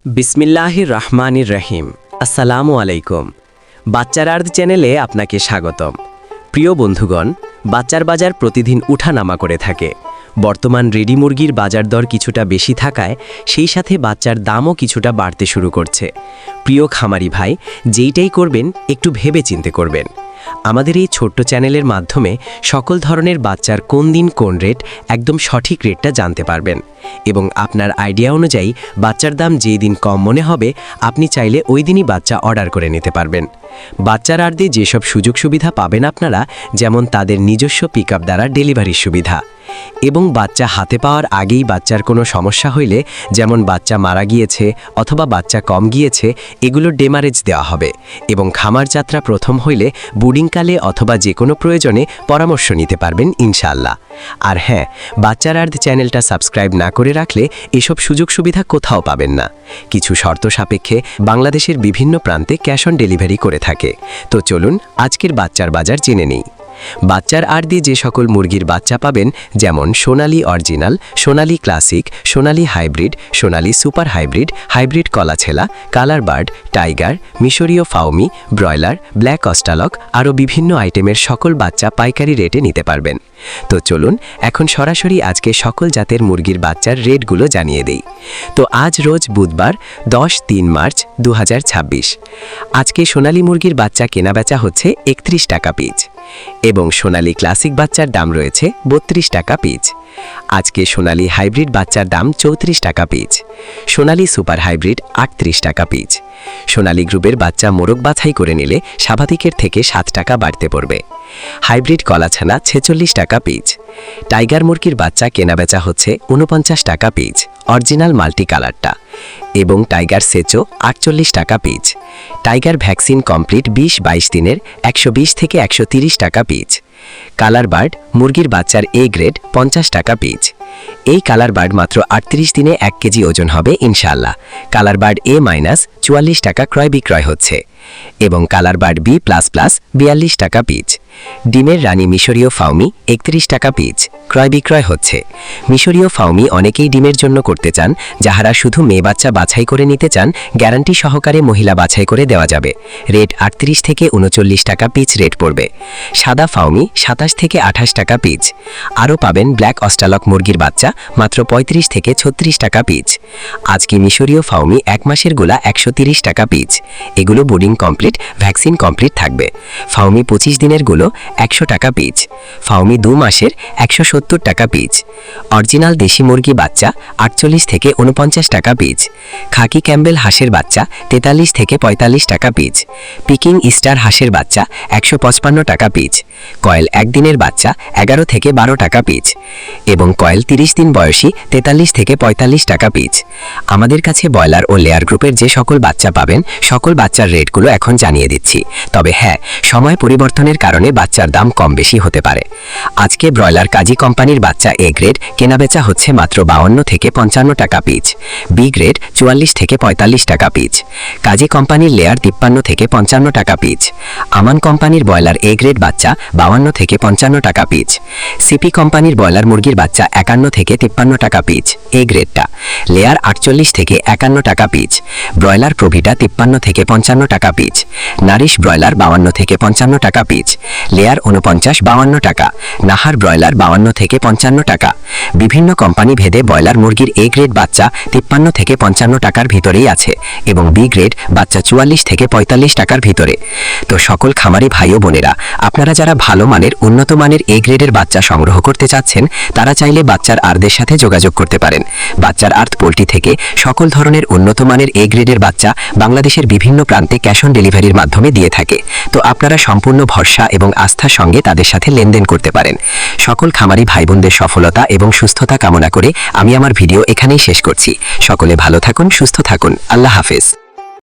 বিসমিল্লাহির রহমানির রহিম। আসসালামু আলাইকুম। বাচ্চার আর্থ চ্যানেলে আপনাকে স্বাগতম। প্রিয় বন্ধুগণ, বাচ্চার বাজার প্রতিদিন উঠানামা করে থাকে। বর্তমান রেডি মুরগির বাজার দর কিছুটা বেশি থাকায় সেই সাথে বাচ্চার দামও কিছুটা বাড়তে শুরু করছে। প্রিয় খামারি ভাই, যেইটাই করবেন একটু ভেবে চিন্তে করবেন। আমাদের এই ছোট্ট চ্যানেলের মাধ্যমে সকল ধরনের বাচ্চার কোন দিন কোন রেট একদম সঠিক রেটটা জানতে পারবেন এবং আপনার আইডিয়া অনুযায়ী বাচ্চার দাম যেই দিন কম মনে হবে আপনি চাইলে ওই দিনই বাচ্চা অর্ডার করে নিতে পারবেন। বাচ্চার আর্থে যেসব সুযোগ সুবিধা পাবেন আপনারা, যেমন তাদের নিজস্ব পিকআপ দ্বারা ডেলিভারির সুবিধা এবং বাচ্চা হাতে পাওয়ার আগেই বাচ্চার কোনো সমস্যা হইলে, যেমন বাচ্চা মারা গিয়েছে অথবা বাচ্চা কম গিয়েছে, এগুলোর ডেমারেজ দেওয়া হবে এবং খামার যাত্রা প্রথম হইলে বুডিংকালে অথবা যে কোনো প্রয়োজনে পরামর্শ নিতে পারবেন ইনশাআল্লাহ। আর হ্যাঁ, বাচ্চার আর্থ চ্যানেলটা সাবস্ক্রাইব না করে রাখলে এসব সুযোগ সুবিধা কোথাও পাবেন না। কিছু শর্ত সাপেক্ষে বাংলাদেশের বিভিন্ন প্রান্তে ক্যাশ অন ডেলিভারি করে থাকে। তো চলুন আজকের বাচ্চার বাজার জেনে নিই। বাচ্চার আর্থে যে সকল মুরগির বাচ্চা পাবেন, যেমন Sonali original, Sonali classic, Sonali hybrid, Sonali super hybrid, hybrid কলাছেলা, কালার বার্ড, টাইগার, মিশরীয় ফাউমি, ব্রয়লার, ব্ল্যাক অস্টালক, আরও বিভিন্ন আইটেমের সকল বাচ্চা পাইকারি রেটে নিতে পারবেন। তো চলুন এখন সরাসরি আজকে সকল জাতের মুরগির বাচ্চার রেটগুলো জানিয়ে দেই। তো আজ রোজ বুধবার 10 মার্চ 2026। আজকে সোনালী মুরগির বাচ্চা কেনাবেচা হচ্ছে 31 টাকা পিচ এবং সোনালী ক্লাসিক বাচ্চার দাম রয়েছে 32 টাকা পিচ। আজকে সোনালী হাইব্রিড বাচ্চার দাম 34 টাকা পিচ, সোনালী সুপার হাইব্রিড 38 টাকা পিচ। সোনালী গ্রুপের বাচ্চা মোরগ বাছাই করে নিলে স্বাভাবিকের থেকে 7 টাকা বাড়তে পড়বে। হাইব্রিড কলাছানা 46 টাকা পিচ। টাইগার মুরগির বাচ্চা কেনাবেচা হচ্ছে 49 টাকা পিচ, অরিজিনাল মাল্টি কালারটা, এবং টাইগার সেচো 48 টাকা পিচ। টাইগার ভ্যাকসিন কমপ্লিট 20-22 দিনের 120 থেকে 130 টাকা পিচ। কালার বার্ড মুরগির বাচ্চার এ গ্রেড 50 টাকা পিচ। এই কালার বার্ড মাত্র 38 দিনে 1 কেজি ওজন হবে ইনশাআল্লাহ। কালার বার্ড এ মাইনাস 44 টাকা ক্রয় বিক্রয় হচ্ছে এবং colour bird B plus plus 42 টাকা পিচ। ডিমের রানী মিশরীয় ফাউমি 31 টাকা পিচ ক্রয় বিক্রয় হচ্ছে। মিশরীয় ফাউমি অনেকেই ডিমের জন্য করতে চান, যাহারা শুধু মেয়ে বাচ্চা বাছাই করে নিতে চান গ্যারান্টি সহকারে মহিলা বাছাই করে দেওয়া যাবে। রেট 38 থেকে 39 টাকা পিচ রেট পড়বে। সাদা ফাউমি 27 থেকে 28 টাকা পিচ। আরও পাবেন ব্ল্যাক অস্টালক মুরগির বাচ্চা মাত্র 35 থেকে 36 টাকা পিচ। আজকে মিশরীয় ফাউমি 1 মাসের গোলা 130 টাকা পিচ। এগুলো বোর্ডিং কমপ্লিট, ভ্যাকসিন কমপ্লিট থাকবে। ফাউমি 25 দিনের গুলো 100 টাকা পিচ। ফাউমি 2 মাসের 170 টাকা পিচ। অরিজিনাল দেশি মুরগি বাচ্চা 48 থেকে 49 টাকা পিচ। খাকি ক্যাম্বেল হাঁসের বাচ্চা 43 থেকে 45 টাকা পিচ। পিকিং স্টার হাঁসের বাচ্চা 155 টাকা পিচ। কয়েল 1 দিনের বাচ্চা 11 থেকে 12 টাকা পিচ এবং কয়েল 30 দিন বয়সী 43 থেকে 45 টাকা পিচ। আমাদের কাছে ব্রয়লার ও লেয়ার গ্রুপের যে সকল বাচ্চা পাবেন, সকল বাচ্চার রেটগুলো এখন জানিয়ে দিচ্ছি। তবে হ্যাঁ, সময় পরিবর্তনের কারণে বাচ্চার দাম কম বেশি হতে পারে। আজকে ব্রয়লার কাজী কোম্পানির বাচ্চা এ গ্রেড কেনাবেচা হচ্ছে মাত্র 52 থেকে 55 টাকা পিচ। বি গ্রেড 44 থেকে 45 টাকা পিচ। কাজী কোম্পানির লেয়ার 53 থেকে 55 টাকা পিচ। আমান কোম্পানির ব্রয়লার এ গ্রেড বাচ্চা 52 থেকে 55 টাকা পিচ। সিপি কোম্পানির ব্রয়লার মুরগির বাচ্চা 51 থেকে 53 টাকা পিচ এ গ্রেডটা। লেয়ার 48 থেকে 51 টাকা পিচ। ব্রয়লার প্রভিটা 53 থেকে 55 টাকা পিচ। নারিশ ব্রয়লার 52 থেকে 55 টাকা পিচ। লেয়ার 49-52 টাকা। নাহার ব্রয়লার 52 থেকে 55 টাকা। বিভিন্ন কোম্পানি ভেদে ব্রয়লার মুরগির এ গ্রেড বাচ্চা 53 থেকে 55 টাকার ভিতরেই আছে এবং বি গ্রেড বাচ্চা 44 থেকে 45 টাকার ভিতরে। তো সকল খামারি ভাই ও বোনেরা, আপনারা যারা ভালো মানের উন্নত মানের এ গ্রেডের বাচ্চা সংগ্রহ করতে চাচ্ছেন, তারা চাইলে বাচ্চার আর্থের সাথে যোগাযোগ করতে পারেন। বাচ্চার আর্থ পোল্ট্রি থেকে সকল ধরনের উন্নত মানের এ গ্রেডের বাচ্চা বাংলাদেশের বিভিন্ন প্রান্তে ক্যাশ অন ডেলিভারির মাধ্যমে দিয়ে থাকে। তো আপনারা সম্পূর্ণ ভরসা এবং আস্থার সঙ্গে তাদের সাথে লেনদেন করতে পারেন। সকল খামারি ভাই বোনদের সফলতা এবং সুস্থতা কামনা করে আমি আমার ভিডিও এখানেই শেষ করছি। সকলে ভালো থাকুন, সুস্থ থাকুন। আল্লাহ হাফেজ।